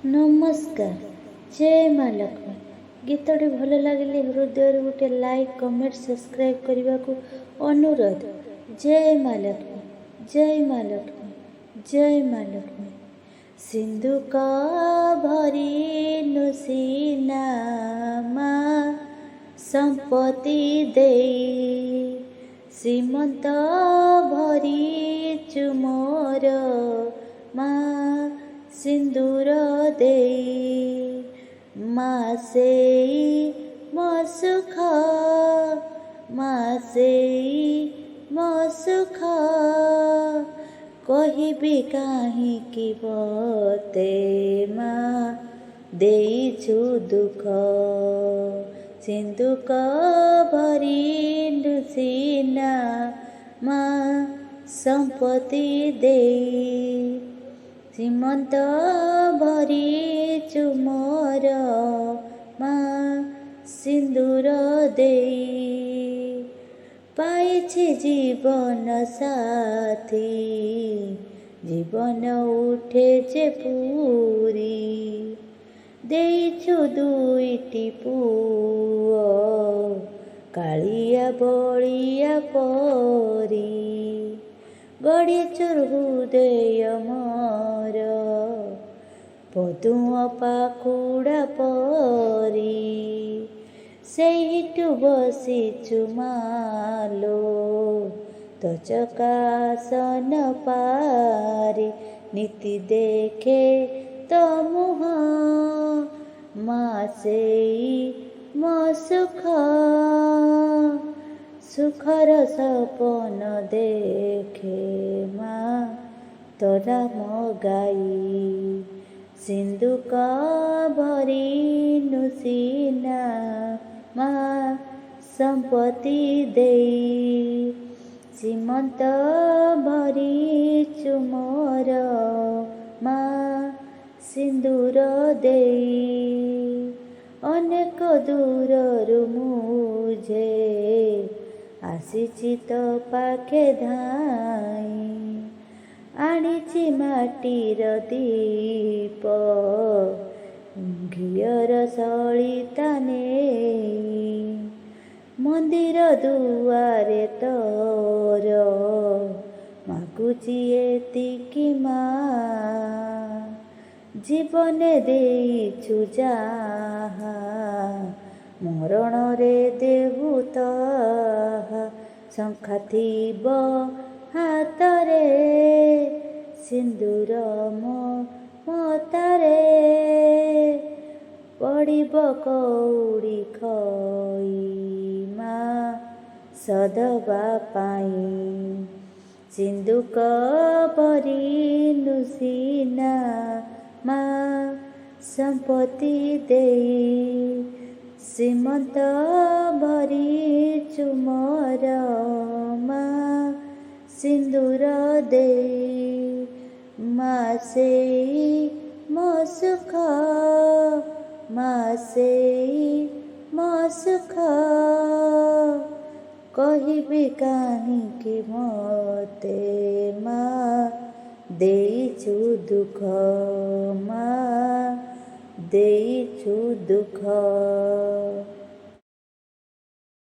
नमस्कार। जय माँ लक्ष्मी। गीतटी भल लगे हृदय गोटे लाइक कमेंट सब्सक्राइब करने को अनुरोध। जय माँ लक्ष्मी, जय माँ लक्ष्मी, जय माँ लक्ष्मी। सिंधु का भरी नुसीना माँ संपत्ति दे, श्रीमंत भरी चुमोर माँ सिंदूर दे, माँ से मो सुख, माँ से मो सुख, कहबी काहींकि बते माँ देइछु दुख। सिंधुक भरी नुसीना माँ संपत्ति दे, श्रीमंत भरी चुमोर माँ सिंदूर दे। पाइछि जीवन साथी, जीवन उठे जे पूरी, देइछु दुईटी पुओ कालिया बलिया परी। गढ़िछु हृदय मोर पदुआ पाखुड़ा परी, सेहिठु बसिछु मालो तो चकासन पारी। नीति देखे तो मुह, माँ से मो सुख, सुखर सपन देखे माँ तोरा मो गाई। सिंधुक भरी नुसीना माँ संपत्ति दे, श्रीमंत भरी चुमोर माँ सिंदूर दे। अनेक दूररु मुझे आसीछि तो पाखे धाई, आनिछि माटीर दीप घियर सलिता नेई। मंदिर दुआरे तोर मागुछि एतिकी माँ, जीवने देइछु जाहा मरण रे देबु ताहा। शंखा थिब हातरे, सिंदूर मो मतारे, पड़िब कौड़ी खई माँ सदबा पाई। सिंधुक भरी नुसीना माँ संपत्ति दे, श्रीमंत भरी चुमोर माँ सिंदूर दे। माँ से मो सुख, माँ से मो सुख, कहबी काहींकि मते माँ देइछु दुख, माँ देइछु दुख।